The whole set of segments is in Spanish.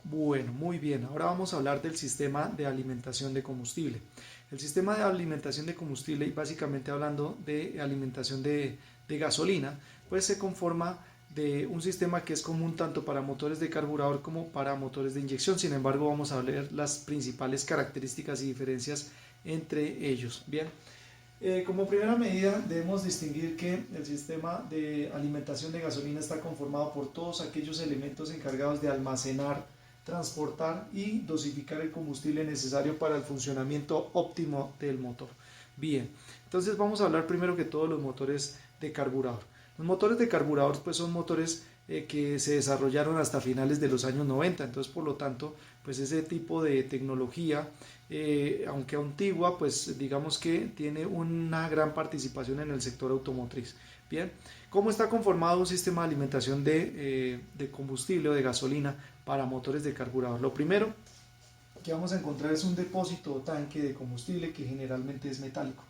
Bueno, muy bien. Ahora vamos a hablar del sistema de alimentación de combustible. El sistema de alimentación de combustible, y básicamente hablando de alimentación de gasolina, pues se conforma de un sistema que es común tanto para motores de carburador como para motores de inyección. Sin embargo, vamos a ver las principales características y diferencias entre ellos. Bien, como primera medida debemos distinguir que el sistema de alimentación de gasolina está conformado por todos aquellos elementos encargados de almacenar, transportar y dosificar el combustible necesario para el funcionamiento óptimo del motor. Bien, entonces vamos a hablar primero que todos los motores de carburador. Los motores de carburador pues son motores que se desarrollaron hasta finales de los años 90, entonces por lo tanto pues ese tipo de tecnología, aunque antigua, pues digamos que tiene una gran participación en el sector automotriz. Bien, ¿cómo está conformado un sistema de alimentación de combustible o de gasolina para motores de carburador? Lo primero que vamos a encontrar es un depósito o tanque de combustible que generalmente es metálico.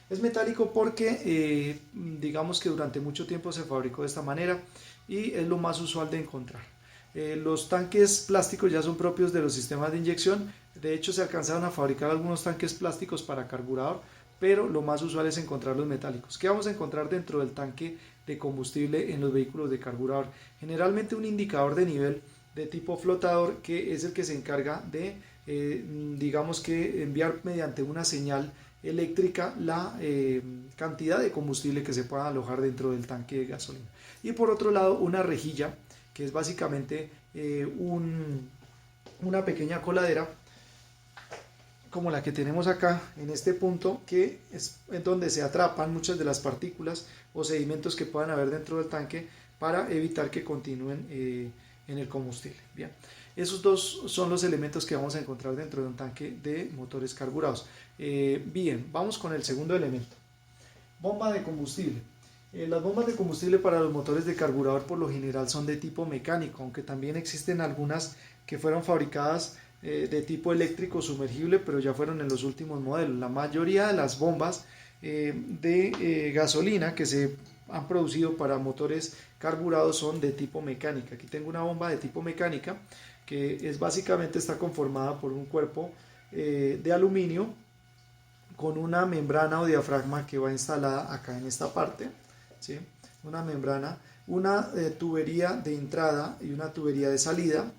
Es metálico porque digamos que durante mucho tiempo se fabricó de esta manera y es lo más usual de encontrar. Los tanques plásticos ya son propios de los sistemas de inyección. De hecho, se alcanzaron a fabricar algunos tanques plásticos para carburador, pero lo más usual es encontrar los metálicos. ¿Qué vamos a encontrar dentro del tanque de combustible en los vehículos de carburador? Generalmente un indicador de nivel de tipo flotador, que es el que se encarga de, digamos que, enviar mediante una señal eléctrica la cantidad de combustible que se pueda alojar dentro del tanque de gasolina. Y por otro lado, una rejilla, que es básicamente una pequeña coladera como la que tenemos acá en este punto, que es en donde se atrapan muchas de las partículas o sedimentos que puedan haber dentro del tanque para evitar que continúen en el combustible. Bien, esos dos son los elementos que vamos a encontrar dentro de un tanque de motores carburados. Bien, vamos con el segundo elemento. Bomba de combustible. Las bombas de combustible para los motores de carburador por lo general son de tipo mecánico, aunque también existen algunas que fueron fabricadas de tipo eléctrico sumergible, pero ya fueron en los últimos modelos. La mayoría de las bombas de gasolina que se han producido para motores carburados son de tipo mecánica. Aquí tengo una bomba de tipo mecánica que es básicamente está conformada por un cuerpo de aluminio con una membrana o diafragma que va instalada acá en esta parte, ¿sí? Una membrana, una tubería de entrada y una tubería de salida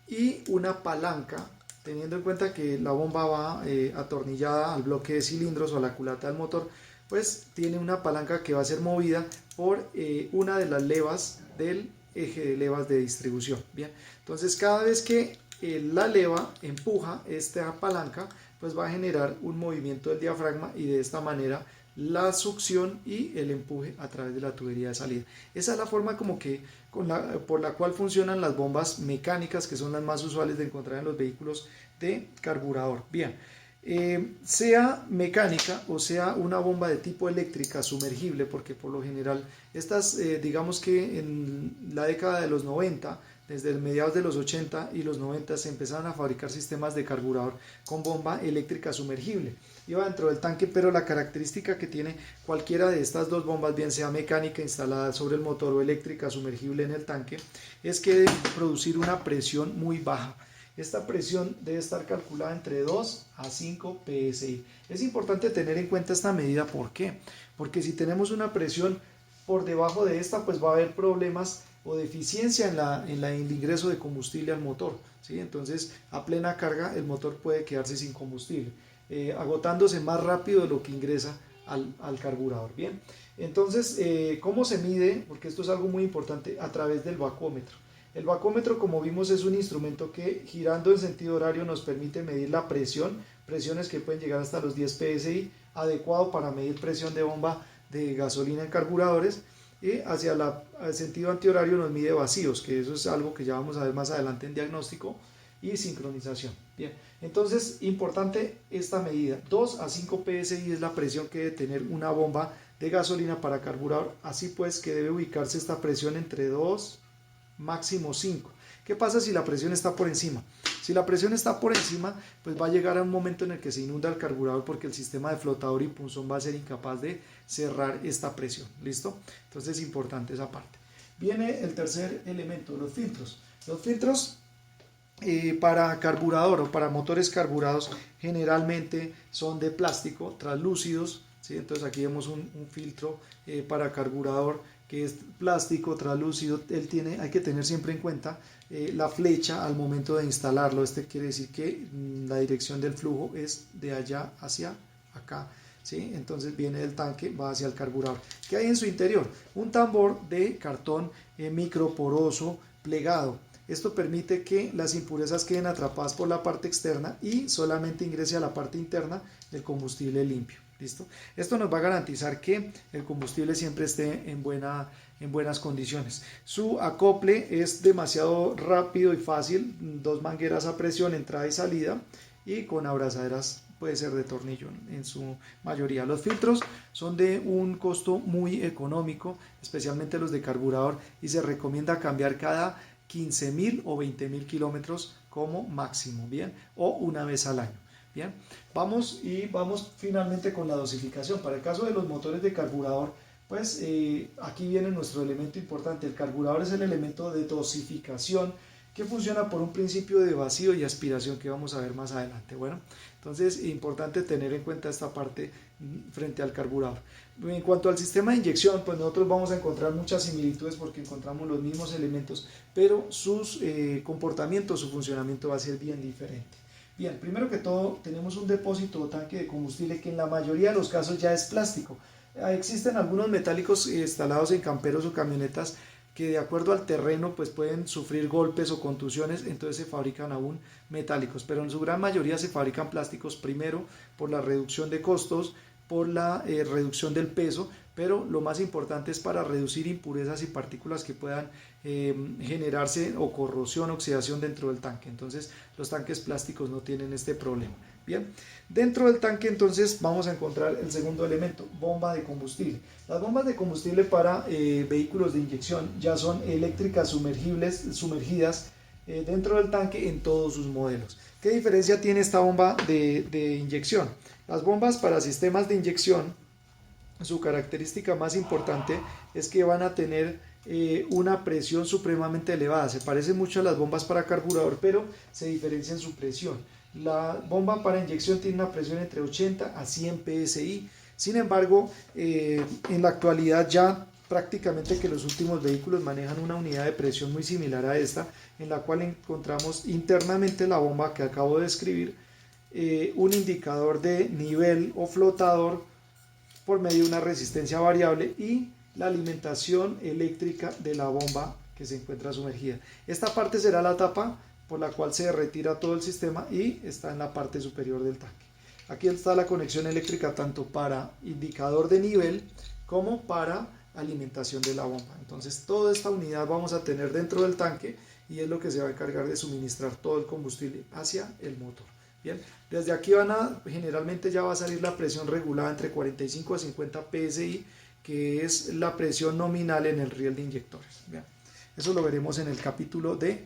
y una palanca, teniendo en cuenta que la bomba va atornillada al bloque de cilindros o a la culata del motor, pues tiene una palanca que va a ser movida por una de las levas del eje de levas de distribución. Bien, entonces cada vez que la leva empuja esta palanca, pues va a generar un movimiento del diafragma y de esta manera la succión y el empuje a través de la tubería de salida. Esa es la forma como que por la cual funcionan las bombas mecánicas, que son las más usuales de encontrar en los vehículos de carburador. Bien, sea mecánica o sea una bomba de tipo eléctrica sumergible, porque por lo general estas, digamos que en la década de los 90, desde mediados de los 80 y los 90 se empezaron a fabricar sistemas de carburador con bomba eléctrica sumergible. Iba dentro del tanque, pero la característica que tiene cualquiera de estas dos bombas, bien sea mecánica instalada sobre el motor o eléctrica sumergible en el tanque, es que debe producir una presión muy baja. Esta presión debe estar calculada entre 2 a 5 psi. Es importante tener en cuenta esta medida. ¿Por qué? Porque si tenemos una presión por debajo de esta, pues va a haber problemas o deficiencia en el ingreso de combustible al motor, ¿sí? Entonces, a plena carga, el motor puede quedarse sin combustible, agotándose más rápido de lo que ingresa al carburador. Bien, entonces, ¿cómo se mide? Porque esto es algo muy importante, a través del vacúmetro. El vacúmetro, como vimos, es un instrumento que girando en sentido horario nos permite medir la presión, presiones que pueden llegar hasta los 10 psi, adecuado para medir presión de bomba de gasolina en carburadores, y hacia el sentido antihorario nos mide vacíos, que eso es algo que ya vamos a ver más adelante en diagnóstico y sincronización. Bien, entonces importante esta medida, 2 a 5 psi es la presión que debe tener una bomba de gasolina para carburador, así pues que debe ubicarse esta presión entre 2 máximo 5. ¿Qué pasa si la presión está por encima? Si la presión está por encima, pues va a llegar a un momento en el que se inunda el carburador porque el sistema de flotador y punzón va a ser incapaz de cerrar esta presión. ¿Listo? Entonces es importante esa parte. Viene el tercer elemento, los filtros. Los filtros para carburador o para motores carburados generalmente son de plástico, translúcidos, ¿sí? Entonces aquí vemos un filtro para carburador que es plástico, translúcido. Hay que tener siempre en cuenta la flecha al momento de instalarlo. Este quiere decir que la dirección del flujo es de allá hacia acá, ¿sí? Entonces viene del tanque, va hacia el carburador. ¿Qué hay en su interior? Un tambor de cartón microporoso plegado. Esto permite que las impurezas queden atrapadas por la parte externa y solamente ingrese a la parte interna el combustible limpio. ¿Listo? Esto nos va a garantizar que el combustible siempre esté en buenas condiciones. Su acople es demasiado rápido y fácil, 2 mangueras a presión, entrada y salida, y con abrazaderas puede ser de tornillo en su mayoría. Los filtros son de un costo muy económico, especialmente los de carburador, y se recomienda cambiar cada 15.000 o 20.000 kilómetros como máximo, ¿bien? O una vez al año. Bien, vamos finalmente con la dosificación. Para el caso de los motores de carburador, pues aquí viene nuestro elemento importante. El carburador es el elemento de dosificación que funciona por un principio de vacío y aspiración que vamos a ver más adelante. Bueno, entonces es importante tener en cuenta esta parte frente al carburador. En cuanto al sistema de inyección, pues nosotros vamos a encontrar muchas similitudes porque encontramos los mismos elementos, pero sus comportamientos, su funcionamiento va a ser bien diferente. Bien, primero que todo tenemos un depósito o tanque de combustible que en la mayoría de los casos ya es plástico. Existen algunos metálicos instalados en camperos o camionetas que de acuerdo al terreno pues pueden sufrir golpes o contusiones, entonces se fabrican aún metálicos, pero en su gran mayoría se fabrican plásticos, primero por la reducción de costos, por la reducción del peso, pero lo más importante es para reducir impurezas y partículas que puedan generarse o corrosión, oxidación dentro del tanque. Entonces los tanques plásticos no tienen este problema. Bien, dentro del tanque entonces vamos a encontrar el segundo elemento, bomba de combustible. Las bombas de combustible para vehículos de inyección ya son eléctricas sumergidas dentro del tanque en todos sus modelos. ¿Qué diferencia tiene esta bomba de inyección? Las bombas para sistemas de inyección, su característica más importante es que van a tener una presión supremamente elevada. Se parecen mucho a las bombas para carburador, pero se diferencia en su presión. La bomba para inyección tiene una presión entre 80 a 100 psi. Sin embargo, en la actualidad ya prácticamente que los últimos vehículos manejan una unidad de presión muy similar a esta, en la cual encontramos internamente la bomba que acabo de describir, un indicador de nivel o flotador por medio de una resistencia variable y la alimentación eléctrica de la bomba que se encuentra sumergida. Esta parte será la tapa por la cual se retira todo el sistema y está en la parte superior del tanque. Aquí está la conexión eléctrica tanto para indicador de nivel como para alimentación de la bomba. Entonces toda esta unidad vamos a tener dentro del tanque y es lo que se va a encargar de suministrar todo el combustible hacia el motor. Bien, desde aquí generalmente ya va a salir la presión regulada entre 45 a 50 psi, que es la presión nominal en el riel de inyectores. Bien, eso lo veremos en el capítulo de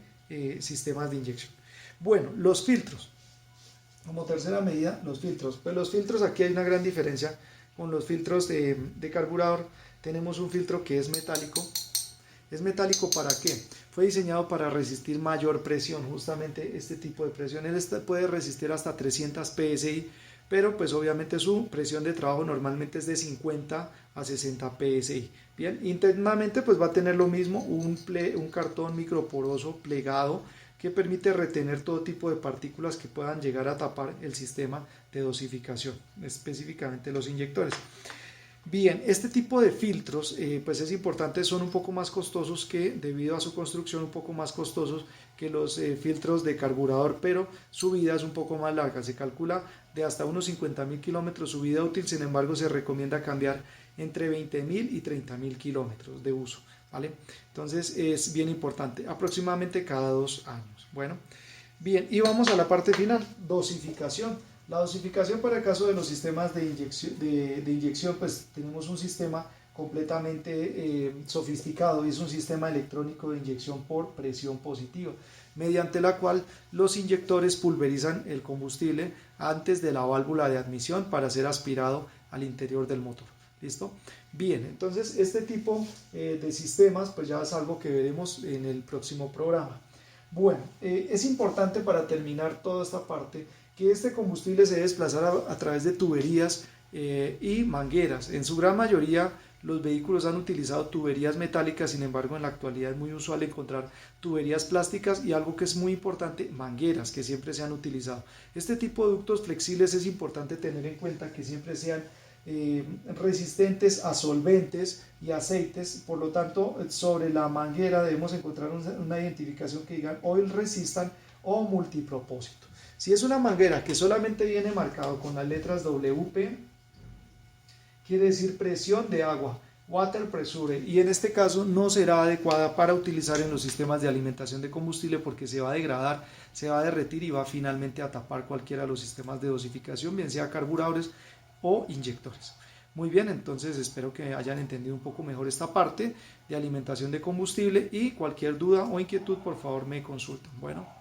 sistemas de inyección. Bueno, los filtros. Como tercera medida, los filtros. Pues los filtros, aquí hay una gran diferencia con los filtros de carburador. Tenemos un filtro que es metálico. ¿Es metálico para qué? Fue diseñado para resistir mayor presión, justamente este tipo de presión. Él puede resistir hasta 300 psi, pero pues obviamente su presión de trabajo normalmente es de 50 a 60 psi. Bien, internamente pues va a tener lo mismo, un cartón microporoso plegado que permite retener todo tipo de partículas que puedan llegar a tapar el sistema de dosificación, específicamente los inyectores. Bien, este tipo de filtros, pues es importante, son un poco más costosos que, debido a su construcción, un poco más costosos que los filtros de carburador, pero su vida es un poco más larga. Se calcula de hasta unos 50.000 kilómetros su vida útil, sin embargo se recomienda cambiar entre 20.000 y 30.000 kilómetros de uso, ¿vale? Entonces es bien importante, aproximadamente cada 2 años. Bueno, bien, y vamos a la parte final, dosificación. La dosificación para el caso de los sistemas de inyección, pues tenemos un sistema completamente sofisticado y es un sistema electrónico de inyección por presión positiva, mediante la cual los inyectores pulverizan el combustible antes de la válvula de admisión para ser aspirado al interior del motor. ¿Listo? Bien, entonces este tipo de sistemas pues ya es algo que veremos en el próximo programa. Bueno, es importante para terminar toda esta parte que este combustible se debe desplazar a través de tuberías y mangueras. En su gran mayoría los vehículos han utilizado tuberías metálicas, sin embargo en la actualidad es muy usual encontrar tuberías plásticas y algo que es muy importante, mangueras que siempre se han utilizado. Este tipo de ductos flexibles es importante tener en cuenta que siempre sean resistentes a solventes y aceites, por lo tanto sobre la manguera debemos encontrar una identificación que diga oil resistant o multipropósito. Si es una manguera que solamente viene marcado con las letras WP, quiere decir presión de agua, water pressure, y en este caso no será adecuada para utilizar en los sistemas de alimentación de combustible porque se va a degradar, se va a derretir y va finalmente a tapar cualquiera de los sistemas de dosificación, bien sea carburadores o inyectores. Muy bien, entonces espero que hayan entendido un poco mejor esta parte de alimentación de combustible y cualquier duda o inquietud por favor me consultan. Bueno.